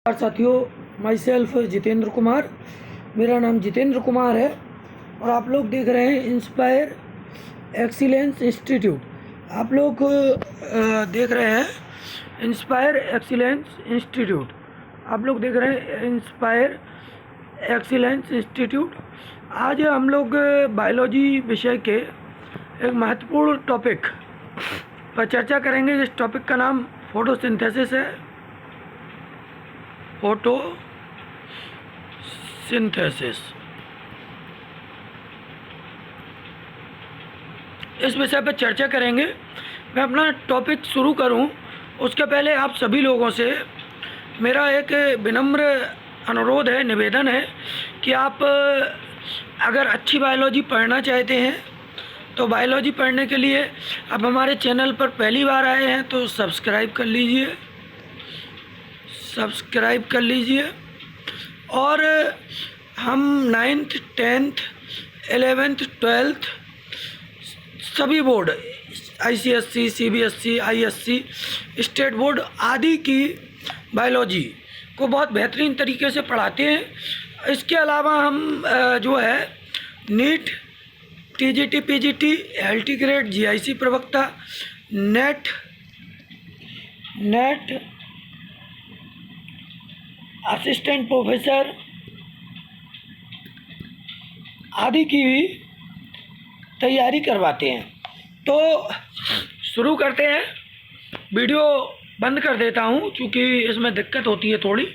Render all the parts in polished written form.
साथियों, my self Jitendra Kumar. मेरा नाम जितेंद्र कुमार है और आप लोग देख रहे हैं इंस्पायर एक्सीलेंस इंस्टीट्यूट। आप लोग देख रहे हैं इंस्पायर एक्सीलेंस इंस्टीट्यूट। आप लोग देख रहे हैं इंस्पायर एक्सीलेंस इंस्टीट्यूट। आज हम लोग बायोलॉजी विषय के एक महत्वपूर्ण टॉपिक पर चर्चा करेंगे। इस टॉपिक का नाम फोटोसिंथेसिस है। फोटोसिंथेसिस इस विषय पर चर्चा करेंगे। मैं अपना टॉपिक शुरू करूं उसके पहले आप सभी लोगों से मेरा एक विनम्र अनुरोध है, निवेदन है कि आप अगर अच्छी बायोलॉजी पढ़ना चाहते हैं तो बायोलॉजी पढ़ने के लिए आप हमारे चैनल पर पहली बार आए हैं तो सब्सक्राइब कर लीजिए। और हम 9th 10th 11th 12th सभी board ICSC, CBSC, ISC, state board आदि की बायोलॉजी को बहुत बेहतरीन तरीके से पढ़ाते हैं। इसके अलावा हम जो है NEET, TGT, PGT, LT grade, GIC प्रवक्ता, नेट असिस्टेंट प्रोफेसर आदि की भी तैयारी करवाते हैं। तो शुरू करते हैं। वीडियो बंद कर देता हूं क्योंकि इसमें दिक्कत होती है थोड़ी।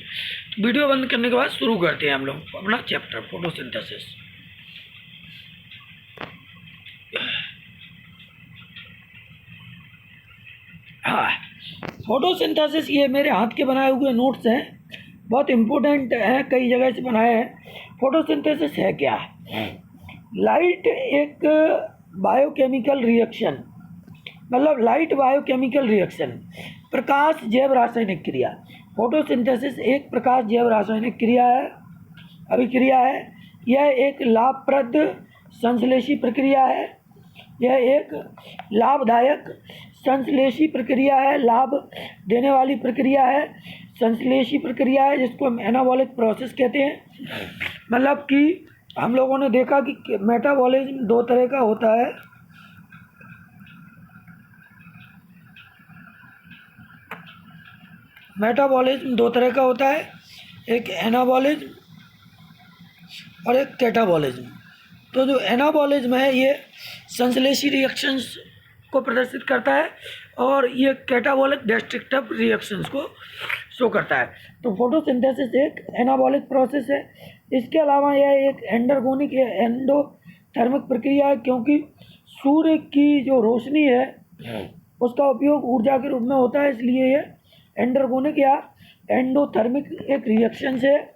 वीडियो बंद करने के बाद शुरू करते हैं हम लोग अपना चैप्टर फोटोसिंथेसिस। हाँ, फोटोसिंथेसिस ये मेरे हाथ के बनाए हुए नोट्स हैं, बहुत इम्पोर्टेंट है, कई जगह से बनाए हैं। फोटोसिंथेसिस है क्या? लाइट एक बायोकेमिकल रिएक्शन, मतलब लाइट बायोकेमिकल रिएक्शन, प्रकाश जैव रासायनिक क्रिया। फोटोसिंथेसिस एक प्रकाश जैव रासायनिक क्रिया है, अभिक्रिया है। यह एक लाभप्रद संश्लेषी प्रक्रिया है। यह एक लाभदायक संश्लेषी प्रक्रिया है, लाभ देने वाली प्रक्रिया है, संश्लेषी प्रक्रिया है, जिसको हम एनाबॉलिक प्रोसेस कहते हैं। मतलब कि हम लोगों ने देखा कि मेटाबॉलिज्म दो तरह का होता है। मेटाबॉलिज्म दो तरह का होता है, एक एनाबॉलिज्म और एक कैटाबॉलिज्म। तो जो एनाबॉलिज्म है ये संश्लेषी रिएक्शंस को प्रदर्शित करता है और ये कैटाबॉलिक डिस्ट्रक्टिव रिएक्शंस को शो करता है। तो फोटोसिंथेसिस एक एनाबॉलिक प्रोसेस है। इसके अलावा यह एक एंडरगोनिक या एंडोथर्मिक प्रक्रिया है, क्योंकि सूर्य की जो रोशनी है उसका उपयोग ऊर्जा के रूप में होता है, इसलिए यह एंडरगोनिक या एंडोथर्मिक एक रिएक्शन है।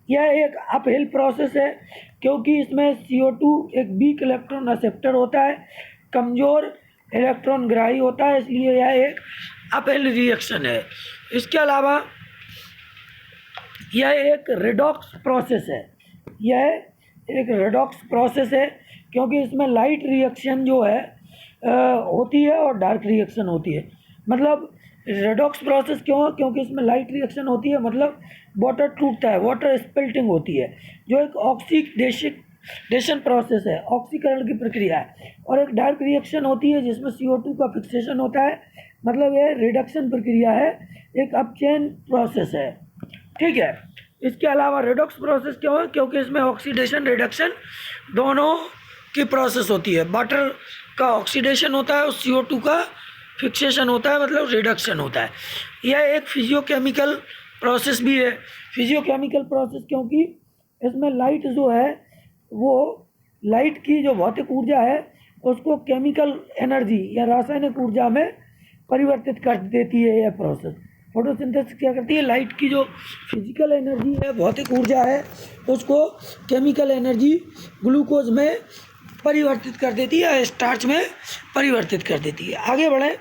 यह एक अपहिल प्रोसेस है क्योंकि इसमें CO2 एक वीक इलेक्ट्रॉन एक्सेप्टर होता है, कमज़ोर इलेक्ट्रॉन ग्राही होता है, इसलिए यह एक अपहिल रिएक्शन है। इसके अलावा यह एक रेडॉक्स प्रोसेस है। यह एक रेडॉक्स प्रोसेस है क्योंकि इसमें लाइट रिएक्शन जो है होती है और डार्क रिएक्शन होती है। मतलब रेडॉक्स प्रोसेस क्यों है? क्योंकि इसमें लाइट रिएक्शन होती है, मतलब वाटर टूटता है, वाटर स्पिल्टिंग होती है, जो एक ऑक्सीडेशन प्रोसेस है, ऑक्सीकरण की प्रक्रिया है। और एक डार्क रिएक्शन होती है जिसमें CO2 का फिक्सेशन होता है, मतलब यह रिडक्शन प्रक्रिया है, एक अपचेन प्रोसेस है। ठीक है। इसके अलावा रेडॉक्स प्रोसेस क्यों है? क्योंकि इसमें ऑक्सीडेशन रिडक्शन दोनों की प्रोसेस होती है। वाटर का ऑक्सीडेशन होता है और CO2 का फिक्सेशन होता है, मतलब रिडक्शन होता है। यह एक फिजियोकेमिकल प्रोसेस भी है। फिजियोकेमिकल प्रोसेस क्योंकि इसमें लाइट जो है वो लाइट की जो भौतिक ऊर्जा है उसको केमिकल एनर्जी या रासायनिक ऊर्जा में परिवर्तित कर देती है। यह प्रोसेस फोटोसिंथेसिस क्या करती है? लाइट की जो फिजिकल एनर्जी है, भौतिक ऊर्जा है, उसको केमिकल एनर्जी ग्लूकोज में परिवर्तित कर देती है, स्टार्च में परिवर्तित कर देती है। आगे बढ़ें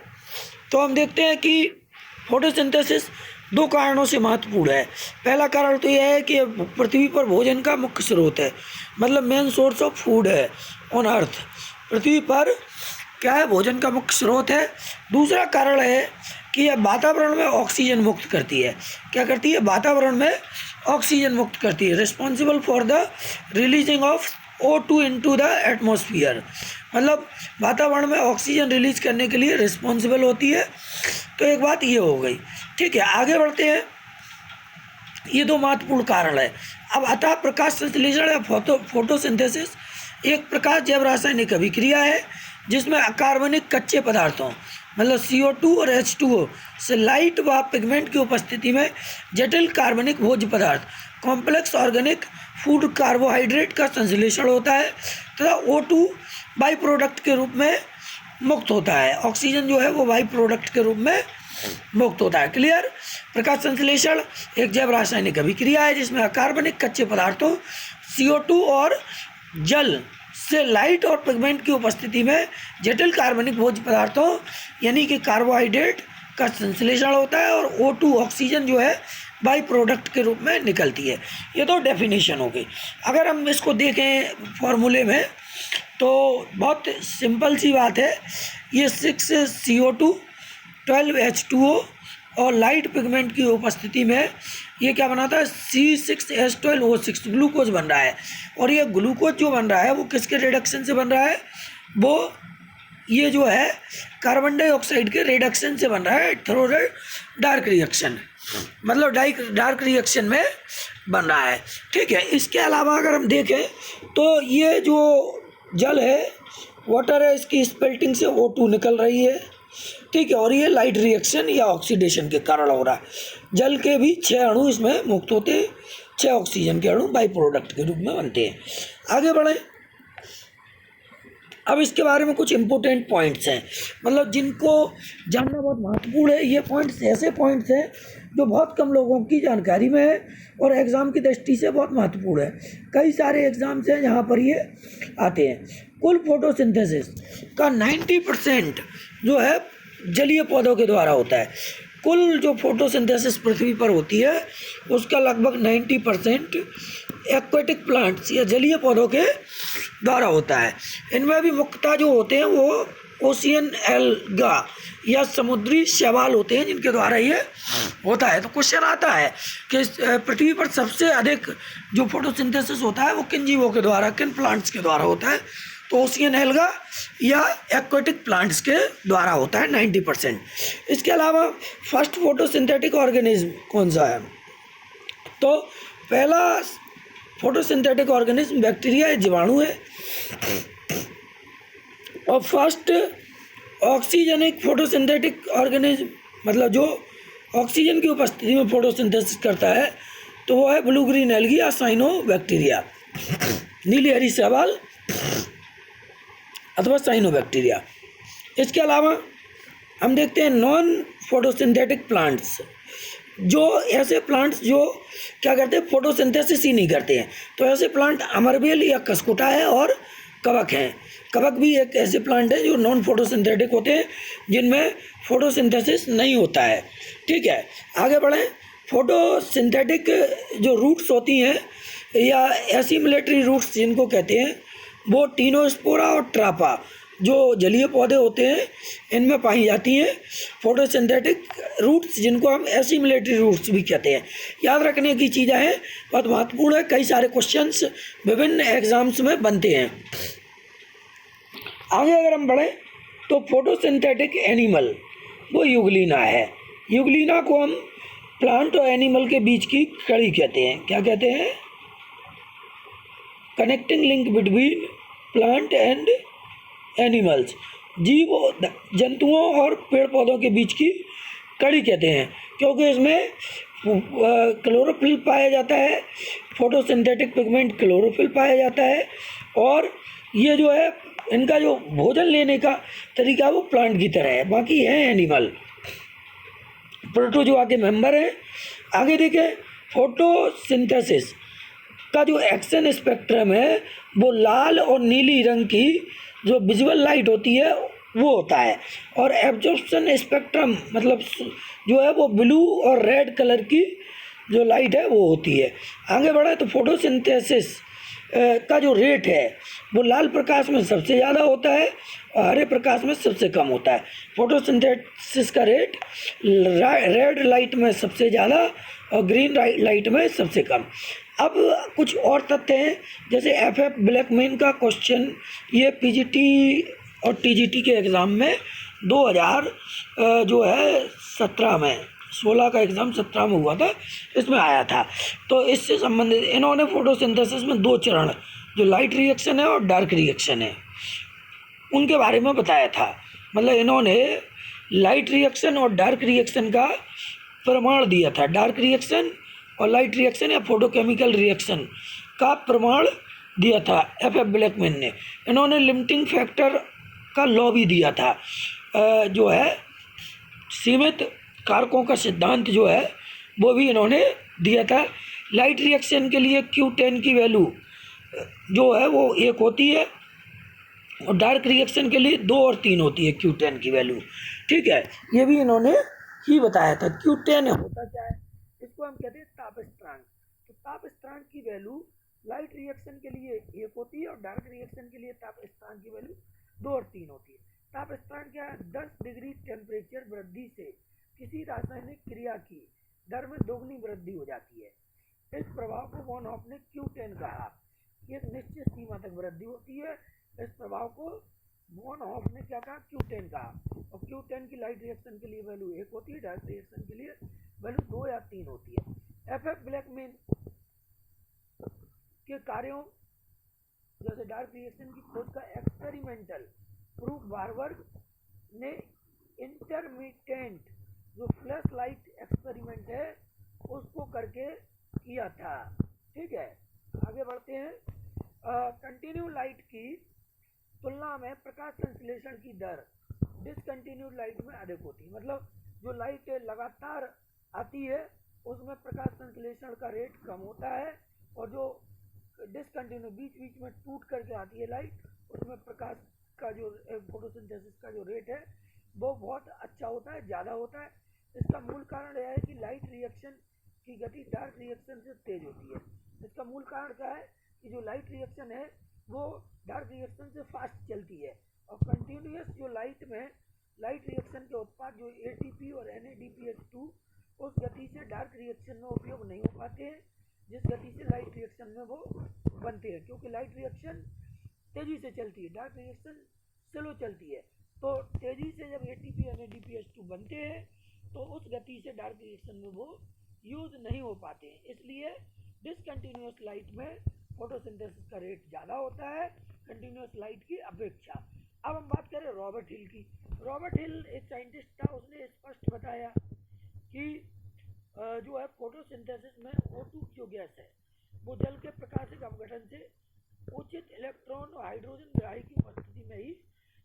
तो हम देखते हैं कि फोटोसिंथेसिस दो कारणों से महत्वपूर्ण है। पहला कारण तो यह है कि पृथ्वी पर भोजन का मुख्य स्रोत है, मतलब मेन सोर्स ऑफ फूड है ऑन अर्थ। पृथ्वी पर क्या है? भोजन का मुख्य स्रोत है। दूसरा कारण है कि यह वातावरण में ऑक्सीजन मुक्त करती है। क्या करती है? वातावरण में ऑक्सीजन मुक्त करती है। Responsible for the releasing of O2 into the atmosphere, मतलब वातावरण में ऑक्सीजन रिलीज करने के लिए रिस्पॉन्सिबल होती है। तो एक बात ये हो गई। ठीक है, आगे बढ़ते हैं। ये दो महत्वपूर्ण कारण है। अब अतः प्रकाश संश्लेषण या फोटोसिंथेसिस एक प्रकाश जैव रासायनिक अभिक्रिया है जिसमें अकार्बनिक कच्चे पदार्थों मतलब CO2 और H2O से लाइट व पिगमेंट की उपस्थिति में जटिल कार्बनिक भोज्य पदार्थ कॉम्प्लेक्स ऑर्गेनिक फूड कार्बोहाइड्रेट का संश्लेषण होता है तथा O2 बाई प्रोडक्ट के रूप में मुक्त होता है। ऑक्सीजन जो है वो बाई प्रोडक्ट के रूप में मुक्त होता है। क्लियर? प्रकाश संश्लेषण एक जैव रासायनिक अभिक्रिया है जिसमें अकार्बनिक कच्चे पदार्थों CO2 और जल से लाइट और पिगमेंट की उपस्थिति में जटिल कार्बनिक भोज्य पदार्थों यानी कि कार्बोहाइड्रेट का संश्लेषण होता है और O2 ऑक्सीजन जो है बाई प्रोडक्ट के रूप में निकलती है। ये तो डेफिनेशन हो गई। अगर हम इसको देखें फॉर्मूले में तो बहुत सिंपल सी बात है। ये 6 CO2 12 H2O और लाइट पिगमेंट की उपस्थिति में ये क्या बनाता है? C6H12O6 ग्लूकोज बन रहा है। और ये ग्लूकोज जो बन रहा है वो किसके रिडक्शन से बन रहा है? वो ये जो है कार्बन डाइऑक्साइड के रिडक्शन से बन रहा है थ्रू डार्क रिएक्शन, मतलब डार्क रिएक्शन में बन रहा है। ठीक है, इसके अलावा अगर हम देखें तो ये जो जल है वाटर है, इसकी स्पेल्टिंग से O2 निकल रही है। ठीक है, और ये लाइट रिएक्शन या ऑक्सीडेशन के कारण हो रहा है। जल के भी 6 अणु इसमें मुक्त होते हैं, 6 ऑक्सीजन के अणु बाई प्रोडक्ट के रूप में बनते हैं। आगे बढ़ें। अब इसके बारे में कुछ इम्पोर्टेंट पॉइंट्स हैं, मतलब जिनको जानना बहुत महत्वपूर्ण है। ये पॉइंट्स ऐसे पॉइंट्स हैं जो बहुत कम लोगों की जानकारी में है और एग्ज़ाम की दृष्टि से बहुत महत्वपूर्ण है। कई सारे एग्ज़ाम्स हैं जहाँ पर ये आते हैं। कुल फोटोसिंथेसिस का 90% जो है जलीय पौधों के द्वारा होता है। कुल जो फोटोसिंथेसिस पृथ्वी पर होती है उसका लगभग 90% एक्वेटिक प्लांट्स या जलीय पौधों के द्वारा होता है। इनमें भी मुख्यतः जो होते हैं वो ओशियन एल्गा या समुद्री शैवाल होते हैं जिनके द्वारा ये होता है। तो क्वेश्चन आता है कि पृथ्वी पर सबसे अधिक जो फोटोसिंथेसिस होता है वो किन जीवों के द्वारा, किन प्लांट्स के द्वारा होता है? तो ओशियन एल्गा या एक्वेटिक प्लांट्स के द्वारा होता है 90%। इसके अलावा फर्स्ट फोटोसिंथेटिक ऑर्गेनिज्म कौन सा है? तो पहला फोटोसिंथेटिक ऑर्गेनिज्म बैक्टीरिया या जीवाणु है। और फर्स्ट ऑक्सीजनिक फोटोसिंथेटिक ऑर्गेनिज्म मतलब जो ऑक्सीजन की उपस्थिति में फोटोसिंथेसिस करता है तो वो है ब्लू ग्रीन एल्गी या साइनोबैक्टीरिया, नीली हरी शैवाल अथवा साइनोबैक्टीरिया। इसके अलावा हम देखते हैं नॉन फोटोसिंथेटिक प्लांट्स, जो ऐसे प्लांट्स जो क्या करते हैं? फोटोसिंथेसिस ही नहीं करते हैं। तो ऐसे प्लांट अमरबेल या कसकुटा है और कवक हैं। कवक भी एक ऐसे प्लांट है जो नॉन फोटोसिंथेटिक होते हैं जिनमें फोटोसिंथेसिस नहीं होता है। ठीक है, आगे बढ़ें। फोटोसिंथेटिक जो रूट्स होती हैं या एसिमिलेटरी रूट्स जिनको कहते हैं वो टीनोस्पोरा और ट्रापा जो जलीय पौधे होते हैं इनमें पाई जाती हैं। फोटोसिंथेटिक रूट्स जिनको हम एसिमिलेटरी रूट्स भी कहते हैं। याद रखने की चीज़ें हैं, बहुत महत्वपूर्ण है। कई सारे क्वेश्चंस विभिन्न एग्जाम्स में बनते हैं। आगे अगर हम बढ़ें तो फोटोसिंथेटिक एनिमल वो यूग्लिना है। यूग्लिना को हम प्लांट और एनिमल के बीच की कड़ी कहते हैं। क्या कहते हैं? Connecting link between plant and animals, जीव जंतुओं और पेड़ पौधों के बीच की कड़ी कहते हैं, क्योंकि इसमें क्लोरोफिल पाया जाता है, फोटोसिंथेटिक पिगमेंट क्लोरोफिल पाया जाता है और ये जो है इनका जो भोजन लेने का तरीका वो प्लांट की तरह है। बाकी है एनिमल, प्रोटोजोआ के मेंबर हैं। आगे देखें, फोटोसिंथेसिस का जो एक्शन स्पेक्ट्रम है वो लाल और नीली रंग की जो विजुअल लाइट होती है वो होता है और एब्जॉर्प्शन स्पेक्ट्रम मतलब जो है वो ब्लू और रेड कलर की जो लाइट है वो होती है। आगे बढ़े तो फोटोसिंथेसिस का जो रेट है वो लाल प्रकाश में सबसे ज़्यादा होता है और हरे प्रकाश में सबसे कम होता है। फोटोसिंथेसिस का रेट रेड लाइट में सबसे ज़्यादा और ग्रीन लाइट में सबसे कम। अब कुछ और तथ्य हैं, जैसे एफ ब्लैकमैन का क्वेश्चन ये पीजीटी और टीजीटी के एग्ज़ाम में 2000 जो है 17 में 16 का एग्ज़ाम 17 में हुआ था, इसमें आया था। तो इससे संबंधित इन्होंने फोटोसिंथेसिस में 2 चरण, जो लाइट रिएक्शन है और डार्क रिएक्शन है, उनके बारे में बताया था। मतलब इन्होंने लाइट रिएक्शन और डार्क रिएक्शन का प्रमाण दिया था। डार्क रिएक्शन और लाइट रिएक्शन या फोटोकेमिकल रिएक्शन का प्रमाण दिया था एफ ब्लैकमैन ने। इन्होंने लिमिटिंग फैक्टर का लॉ भी दिया था, जो है सीमित कारकों का सिद्धांत जो है वो भी इन्होंने दिया था। लाइट रिएक्शन के लिए Q10 की वैल्यू जो है वो 1 होती है और डार्क रिएक्शन के लिए 2 और 3 होती है Q10 की वैल्यू। ठीक है, ये भी इन्होंने ही बताया था। Q10 होता क्या है, इसको हम कहते हैं ताप स्थिरांक। तो ताप स्थिरांक की वैल्यू लाइट रिएक्शन के लिए 1 होती है और डार्क रिएक्शन के लिए ताप स्थिरांक की वैल्यू 2 और 3 होती है। ताप स्थिरांक क्या है, 10 डिग्री टेम्परेचर वृद्धि से किसी रासायनिक क्रिया की दर में दोगुनी वृद्धि हो जाती है। इस प्रभाव को वॉन हॉफ ने Q10 कहा। एक निश्चित सीमा तक वृद्धि होती है, इस प्रभाव को वॉन हॉफ ने क्या कहा, Q10 कहा। और Q10 की लाइट रिएक्शन के लिए वैल्यू 1 होती है, डार्क रिएक्शन के लिए वैल्यू 2 या 3 होती है। एफ ब्लैकमैन के कार्यों जैसे डार्क रिएक्शन की खोज का एक्सपेरिमेंटल प्रूफ बारबर्ग ने इंटरमिटेंट जो फ्लैश लाइट एक्सपेरिमेंट है उसको करके किया था। ठीक है, आगे बढ़ते हैं। कंटिन्यू लाइट की तुलना में प्रकाश संश्लेषण की दर डिसकंटिन्यूड लाइट में अधिक होती है। मतलब जो लाइट लगातार आती है उसमें प्रकाश संश्लेषण का रेट कम होता है, और जो डिसकंटिन्यू बीच बीच में टूट करके आती है लाइट, उसमें प्रकाश का जो फोटोसिंथेसिस का जो रेट है वो बहुत अच्छा होता है, ज़्यादा होता है। इसका मूल कारण यह है कि लाइट रिएक्शन की गति डार्क रिएक्शन से तेज होती है। इसका मूल कारण क्या है कि जो लाइट रिएक्शन है वो डार्क रिएक्शन से फास्ट चलती है, और कंटिन्यूस जो लाइट में लाइट रिएक्शन के उत्पाद जो ATP और NADPH2 उस गति से डार्क रिएक्शन में उपयोग नहीं हो पाते हैं जिस गति से लाइट रिएक्शन में वो बनते हैं, क्योंकि लाइट रिएक्शन तेजी से चलती है, डार्क रिएक्शन स्लो चलती है। तो तेजी से जब ATP NADPH2 बनते हैं तो उस गति से डार्क रिएक्शन में वो यूज नहीं हो पाते हैं, इसलिए डिसकंटिन्यूस लाइट में फोटोसिंथेसिस का रेट ज़्यादा होता है कंटिन्यूस लाइट की अपेक्षा। अब हम बात करें रॉबर्ट हिल की। रॉबर्ट हिल एक साइंटिस्ट था, उसने स्पष्ट बताया कि जो है फोटोसिंथेसिस में O2 जो गैस है वो जल के प्रकाशिक अपघटन से उचित इलेक्ट्रॉन और हाइड्रोजन ग्राही की उपस्थिति में ही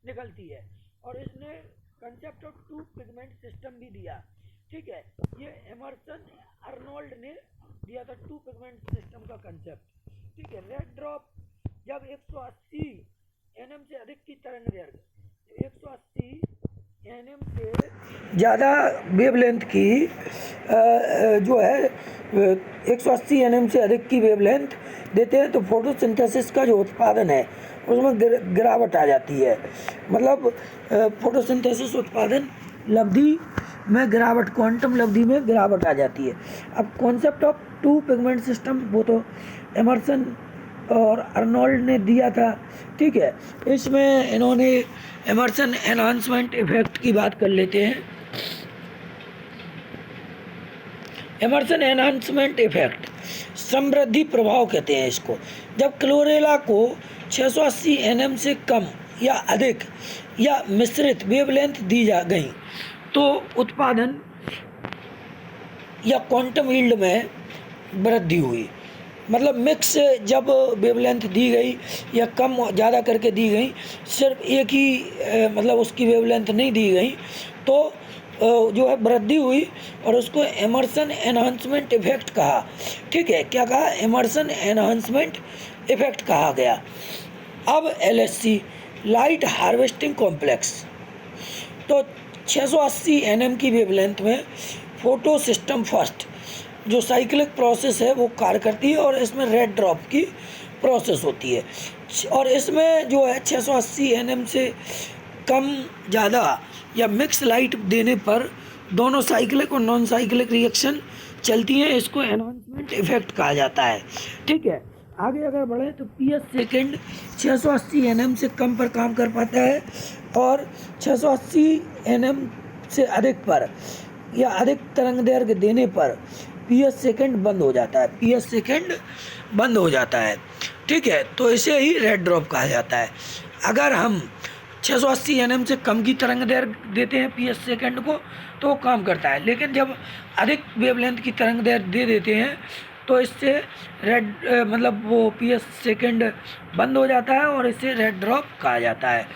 निकलती है, और इसने कंसेप्ट ऑफ 2 पिगमेंट सिस्टम भी दिया। ठीक है, ये एमर्सन अर्नोल्ड ने दिया था 2 पिगमेंट सिस्टम का कंसेप्ट। ठीक है, रेड ड्रॉप जब 180 nm से अधिक की तरंग दैर्घ्य 180 nm से ज़्यादा वेवलेंथ की जो है 180 nm से अधिक की वेवलेंथ देते हैं तो फोटोसिंथेसिस का जो उत्पादन है उसमें गिरावट आ जाती है। मतलब फोटोसिंथेसिस उत्पादन लब्धि में गिरावट, क्वांटम लब्धि में गिरावट आ जाती है। अब कॉन्सेप्ट ऑफ 2 पिगमेंट सिस्टम वो तो एमर्सन और अर्नोल्ड ने दिया था। ठीक है, इसमें इन्होंने एमर्सन एनहांसमेंट इफेक्ट की बात कर लेते हैं। एमर्सन एनहांसमेंट इफेक्ट समृद्धि प्रभाव कहते हैं इसको। जब क्लोरेला को 680 nm से कम या अधिक या मिश्रित वेवलेंथ दी जा गई तो उत्पादन या क्वांटम यील्ड में वृद्धि हुई। मतलब मिक्स जब वेवलेंथ दी गई या कम ज़्यादा करके दी गई, सिर्फ एक ही मतलब उसकी वेवलेंथ नहीं दी गई तो जो है वृद्धि हुई, और उसको एमर्सन एनहांसमेंट इफेक्ट कहा। ठीक है, क्या कहा, एमर्सन एनहांसमेंट इफेक्ट कहा गया। अब LHC लाइट हार्वेस्टिंग कॉम्प्लेक्स, तो 680 nm की वेवलेंथ में फोटो सिस्टम फर्स्ट जो साइक्लिक प्रोसेस है वो कार्य करती है, और इसमें रेड ड्रॉप की प्रोसेस होती है। और इसमें जो है 680 nm से कम ज़्यादा या मिक्स लाइट देने पर दोनों साइक्लिक और नॉन साइक्लिक रिएक्शन चलती हैं। इसको एनहांसमेंट इफेक्ट कहा जाता है। ठीक है, आगे अगर बढ़े तो पीएस सेकेंड 680 nm से कम पर काम कर पाता है और 680 nm से अधिक पर या अधिक तरंग दैर्घ्य देने पर पीएस सेकेंड बंद हो जाता है। पीएस सेकेंड बंद हो जाता है। ठीक है, तो इसे ही रेड ड्रॉप कहा जाता है। अगर हम 680 nm से कम की तरंग दैर्घ्य देते हैं पीएस सेकेंड को तो वो काम करता है, लेकिन जब अधिक वेवलेंथ की तरंग दैर्घ्य दे देते हैं तो इससे रेड मतलब वो पीएस सेकेंड बंद हो जाता है और इसे रेड ड्रॉप कहा जाता है।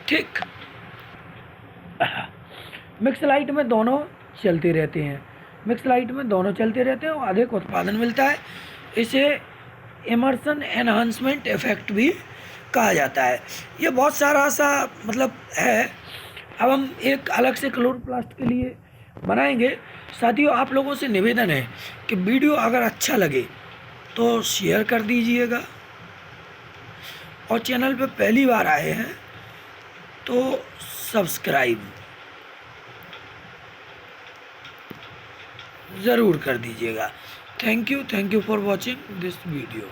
ठीक, मिक्स लाइट में दोनों चलते रहते हैं। मिक्स लाइट में दोनों चलते रहते हैं और अधिक उत्पादन मिलता है। इसे इमर्सन एनहांसमेंट इफेक्ट भी कहा जाता है। ये बहुत सारा सा मतलब है। अब हम एक अलग से क्लोरोप्लास्ट के लिए बनाएंगे। साथियों, आप लोगों से निवेदन है कि वीडियो अगर अच्छा लगे तो शेयर कर दीजिएगा और चैनल पे पहली बार आए हैं तो सब्सक्राइब ज़रूर कर दीजिएगा। Thank you for watching this video.